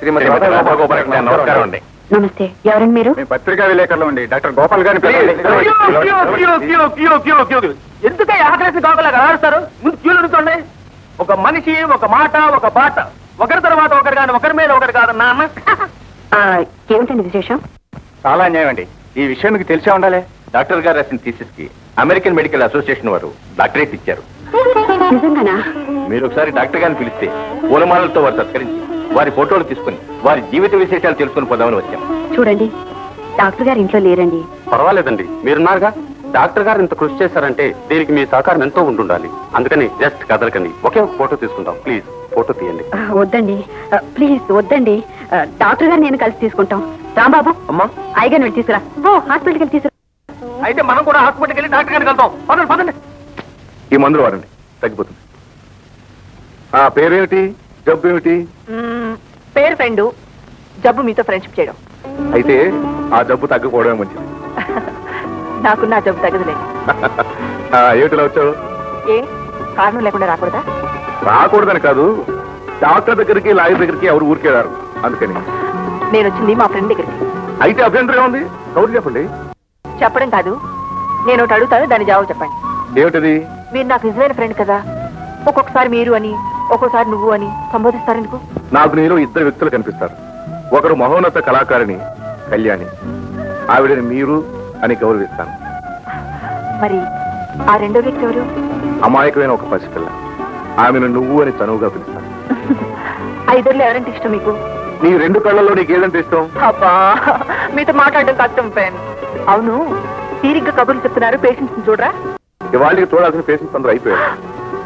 శ్రీమతి నమస్కారం అండి. నమస్తే, ఎవరండి మీరు? పత్రికా విలేకరులు అండి, డాక్టర్ గోపాల్ గారిని. ఎందుకే ఆకలేసి గోపాలగా ఆడుస్తారు? ముందు క్యూలు అడుగుతుండే. ఒక మనిషి, ఒక మాట, ఒక బాట, ఒకరి తర్వాత ఒకరు కానీ ఒకరి మీద ఒకరు కాదన్నా. ఏమిటండి విశేషం? చాలా అన్యాయం అండి. ఈ విషయం మీకు తెలిసే ఉండాలి. డాక్టర్ గారు రాసిన థీసిస్ కి అమెరికన్ మెడికల్ అసోసియేషన్ వారు డాక్టరేట్ ఇచ్చారు. నిజంగానా? మీరు ఒకసారి డాక్టర్ గారిని పిలిస్తే పూలమాలలతో వారు సత్కరించి వారి ఫోటోలు తీసుకుని వారి జీవిత విశేషాలు తెలుసుకుని పోదామని వచ్చాం. చూడండి, డాక్టర్ గారు ఇంట్లో లేరండి. పర్వాలేదండి, మీరున్నారుగా. డాక్టర్ గారు ఇంత కృషి చేశారంటే దీనికి మీ సహకారం ఎంతో ఉండాలి. అందుకని జస్ట్ కదలకండి, ఒకే ఒక ఫోటో తీసుకుంటాం. ప్లీజ్ ఫోటో తీయండి. వద్దండి, ప్లీజ్ వద్దండి. డాక్టర్ గారు నేను కలిసి తీసుకుంటాం. రాంబాబు, అమ్మా, అయ్యగారిని వెళ్ళి తీసుకురా. హాస్పిటల్కి వెళ్ళి తీసుకురా. అయితే మనం కూడా హాస్పిటల్కి వెళ్ళి డాక్టర్ గారికి వెళ్తాం. పదండి పదండి. ఈ మందులు వాడండి, తగ్గిపోతుంది. పేరేమిటి, జబ్బు ఏమిటి? పేరు ఫ్రెండ్, జబ్బు మీతో ఫ్రెండ్షిప్ చేయడం. అయితే ఆ జబ్బు తగ్గకపోవడమే మంచిది. నాకున్న ఆ జబ్బు తగ్గదులేండి. ఏమిటిలా వచ్చావు? ఏ కారణం లేకుండా రాకూడదా? రాకూడదని కాదు, డాక్టర్ దగ్గరికి లాయర్ దగ్గరికి ఎవరు ఊరికేదారు, అందుకని. నేను వచ్చింది మా ఫ్రెండ్ దగ్గరికి. అయితే అభ్యంతరం ఉంది, కౌరు చెప్పండి. చెప్పడం కాదు, నేను ఒకటి అడుగుతాను, దాని జవాబు చెప్పండి. ఏమిటది? మీరు నాకు నిజమైన ఫ్రెండ్ కదా, ఒక్కొక్కసారి మీరు అని ఒక్కొక్కసారి నువ్వు అని సంబోధిస్తారు ఎందుకు? నాకు నేను ఇద్దరు వ్యక్తులు కనిపిస్తారు. ఒకరు మహోన్నత కళాకారిణి కళ్యాణి, ఆవిడని మీరు అని గౌరవిస్తాను. మరి ఆ రెండో వ్యక్తి ఎవరు? అమాయకమైన ఒక పసిపిల్ల, ఆమెను నువ్వు అని చనువుగా పిలుస్తాను. ఆ ఇద్దరులో ఎవరంటే ఇష్టం మీకు? నీ రెండు కళ్ళల్లో నీకు ఏదంటే ఇష్టం? అబ్బా, మీతో మాట్లాడడం కష్టం ఫ్రెండ్. అవును, తీరిగ్గా కబుర్లు చెప్తున్నారు, పేషెంట్స్ చూడరా? ఇవాళకి చూడాల్సిన పేషెంట్స్ అందరూ అయిపోయారు.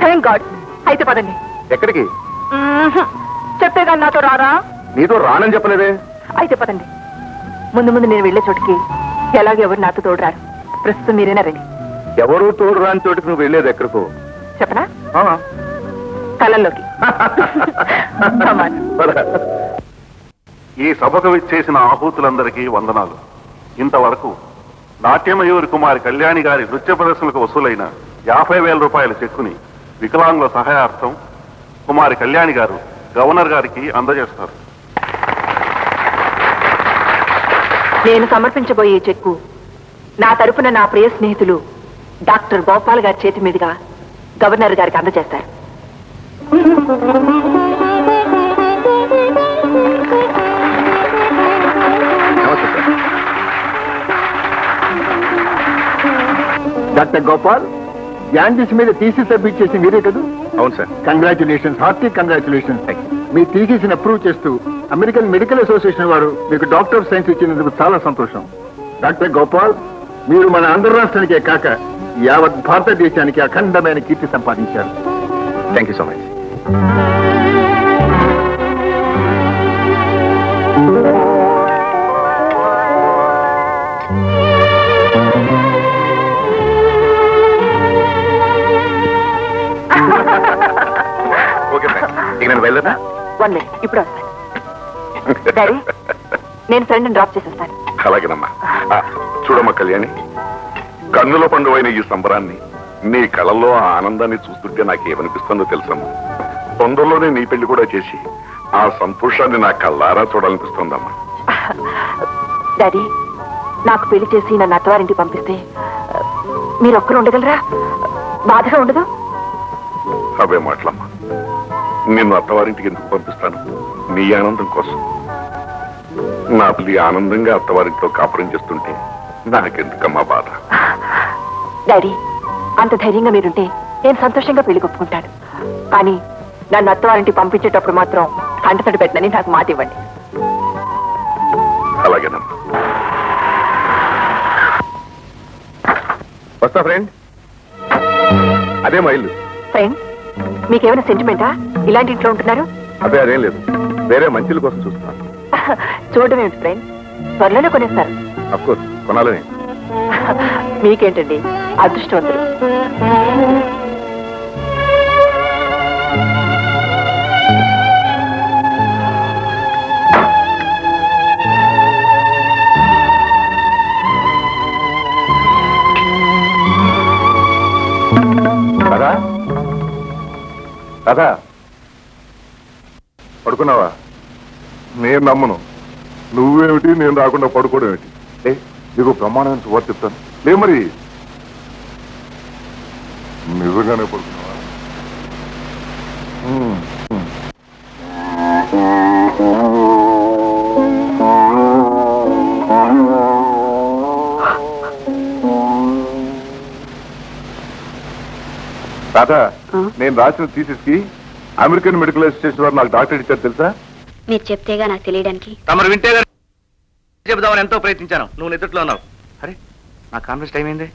Thank God. అయితే పదండి. ఎక్కడికి? చెప్తే కానీ నాతో రారా? నీతో రానని చెప్పలేదే. అయితే పదండి. ముందు ముందు నేను వెళ్లే చోటుకి ఎలాగో ఎవరు నాతో తోడురారు. ప్రస్తుతం మీరేనా రండి. ఎవరూ తోడు రాని చోటుకి నువ్వు వెళ్ళేది ఎక్కడికో చెప్పనా? కళ్ళల్లోకి. ఈ సభకు విచ్చేసిన ఆహూతులందరికీ వందనాలు. ఇంతవరకు నాట్యమయూరి కుమారి కళ్యాణి గారి నృత్య ప్రదర్శనలకు వసూలైన 50,000 రూపాయల చెక్కుని వికలాంగుల సహాయార్థం కుమారి కళ్యాణి గారు గవర్నర్ గారికి అందజేస్తారు. నేను సమర్పించబోయే చెక్కు నా తరపున నా ప్రియ స్నేహితులు డాక్టర్ గోపాల్ గారి చేతి మీదుగా గవర్నర్ గారికి అందజేస్తారు. డాక్టర్ గోపాల్, యాండిస్ మీద థీసిస్ సబ్మిట్ చేసి మీరే కదా? అవును సార్. Congratulations, hearty congratulations. మీ థీసిస్ అప్రూవ్ చేస్తూ అమెరికన్ మెడికల్ అసోసియేషన్ వారు మీకు డాక్టర్ ఆఫ్ సైన్స్ ఇచ్చినందుకు చాలా సంతోషం. డాక్టర్ గోపాల్, మీరు మన ఆంధ్ర రాష్ట్రానికే కాక యావత్ భారతదేశానికి అఖండమైన కీర్తి సంపాదించారు. Thank you so much. Okay friend, ఇక నేను వెళ్ళదా? 1 minute, ఇప్పుడు వస్తాను. డాడీ, నేను ఫ్రెండ్ని డ్రాప్ చేసి వస్తాను. అలాగేనమ్మా. చూడమ్మా కళ్యాణి, కన్నుల పండువైన ఈ సంబరాన్ని, నీ కళల్లో ఆ ఆనందాన్ని చూస్తుంటే నాకేమనిపిస్తుందో తెలుసమ్మా. తొందరలోనే నీ పెళ్లి కూడా చేసి ఆ సంతోషాన్ని నా కళ్ళారా చూడాలనిపిస్తుందమ్మా. డాడీ, నాకు పెళ్లి చేసి నన్ను అత్తవారింటికి పంపిస్తే మీరు ఒక్కరు ఉండగలరా? బాధగా ఉండదు? అవే మాటలమ్మా. నిన్ను అత్తవారింటికి ఎందుకు పంపిస్తాను? నీ ఆనందం కోసం. నా తల్లి ఆనందంగా అత్తవారింట్లో కాపురం చేస్తుంటే నాకెందుకమ్మా బాధ? డాడీ, అంత ధైర్యంగా మీరుంటే నేను సంతోషంగా పెళ్లి ఒప్పుకుంటాను. కానీ నన్ను అత్తవారింటికి పంపించేటప్పుడు మాత్రం కంటతడి పెట్టనని నాకు మాట ఇవ్వండి. అలాగేనమ్మా. వస్తా ఫ్రెండ్. అదే మా ఇల్లు. ఫ్రెండ్, మీకేమైనా సెంటిమెంటా ఇలాంటి ఇంట్లో ఉంటున్నారు? అదే అదేం లేదు, వేరే మంచిల కోసం చూస్తున్నాను. చూడడం ఏమిటి ఫ్రెండ్, త్వరలోనే కొనేస్తారు. అఫ్ కోర్స్, కొనాలని. మీకేంటండి, అదృష్టవంతులు. రాధా, రాధా, పడుకున్నావా? నేను నమ్మను. నువ్వేమిటి, నేను రాకుండా పడుకోవడం ఏమిటి? నీకు ప్రమాణమైన శుభార్త చెప్తాను. లే మరి, నిజంగానే పడుకున్నావా? రాధా, నేను రాసిన థీసిస్ కి అమెరికన్ మెడికల్ అసోసియేషన్ వారు నాకు డాక్టరేట్ ఇచ్చారు తెలుసా? మీరు చెప్తేగా నాకు తెలియడానికి. తమరు వింటే గాని చెబుదామని ఎంతో ప్రయత్నించాను. నువ్వు నిద్రలో ఉన్నావు. అరే, నా కాన్ఫరెన్స్ టైం ఏంది?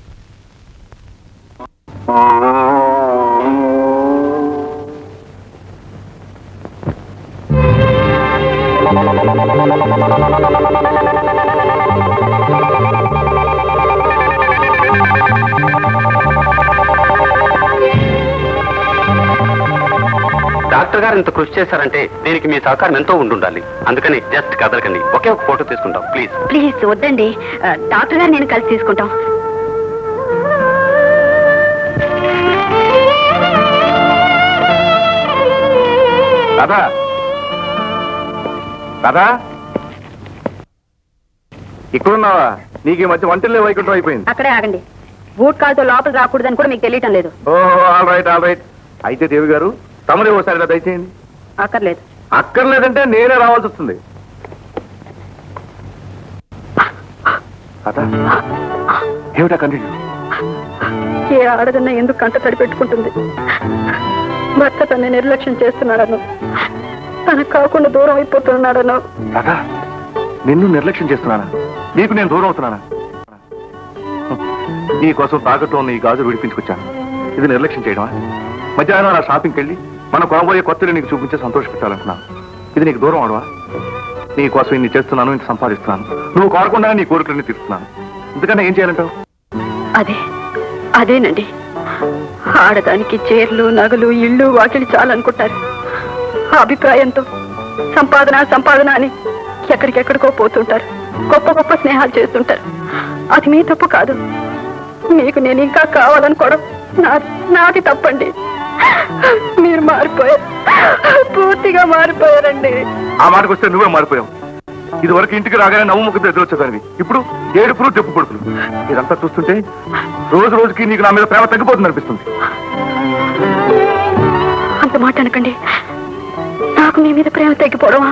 డాక్టర్ గారు ఇంత కృషి చేశారంటే దీనికి మీ సహకారం ఎంతో ఉండాలి. అందుకని జస్ట్ కదలకండి, ఒకే ఒక ఫోటో తీసుకుంటాం ప్లీజ్. ప్లీజ్ వద్దండి, డాక్టర్ గారు నేను కలిసి తీసుకుంటాం. రాధా, రాధా, ఇక్కడున్నావా? నీకు ఈ మధ్య వంటలే వైకుంఠం అయిపోయింది. అక్కడే ఆగండి. బూట్ కాల్తో లోపల రాకూడదని కూడా మీకు తెలియటం లేదు. ఓహో, ఆల్ రైట్ ఆల్ రైట్. అయితే దేవి గారు, తమరే ఓసారి ఇలా దయచేయండి. అక్కర్లేదు. అక్కర్లేదంటే నేనే రావాల్సి వస్తుంది. రాధా, ఏమిటా కండిషన్? ఏ ఆడదన్నా ఎందుకు కంట తడి పెట్టుకుంటుంది? భర్త తనని నిర్లక్ష్యం చేస్తున్నాడను, తనకు కాకుండా దూరం అయిపోతున్నాడను. రాధా, నిన్ను నిర్లక్ష్యం చేస్తున్నానా? నీకు నేను దూరం అవుతున్నానా? నీ కోసం తాకట్లో ఉన్న ఈ గాజులు విడిపించుకొచ్చాను. ఇది నిర్లక్ష్యం చేయడమా? మధ్యాహ్నం నా షాపింగ్కి వెళ్ళి మన కొనబోయే కొత్తలు నీకు చూపించి సంతోష పెట్టాలంటున్నాను. ఇది నీకు దూరం అవడవా? నీ కోసం ఇన్ని చేస్తున్నాను, ఇంత సంపాదిస్తున్నాను. నువ్వు కోరకుండా నీ కోరికలన్నీ తీరుస్తున్నాను. ఎందుకన్నా ఏం చేయాలంటావు? అదేనండి, ఆడదానికి చీరలు, నగలు, ఇళ్ళు, వాకిలి చాలనుకుంటారు. ఆ అభిప్రాయంతో సంపాదన సంపాదన అని ఎక్కడికెక్కడికో పోతుంటారు. గొప్ప గొప్ప స్నేహాలు చేస్తుంటారు. అది మీ తప్పు కాదు. మీకు నేను ఇంకా కావాలనుకోవడం నాది తప్పండి. మీరు మారిపోయారు, పూర్తిగా మారిపోయారండి. ఆ మాటకు వస్తే నువ్వే మారిపోయావు. ఇది వరకు ఇంటికి రాగానే నవ్వు ముఖంతో ఎదురొచ్చేదానివి. ఇప్పుడు ఏడుపులు, చెప్పు పడుకులు. ఇదంతా చూస్తుంటే రోజు రోజుకి నీకు నా మీద ప్రేమ తగ్గిపోతుంది అనిపిస్తుంది. అంత మాట అనకండి. నాకు మీ మీద ప్రేమ తగ్గిపోవడమా?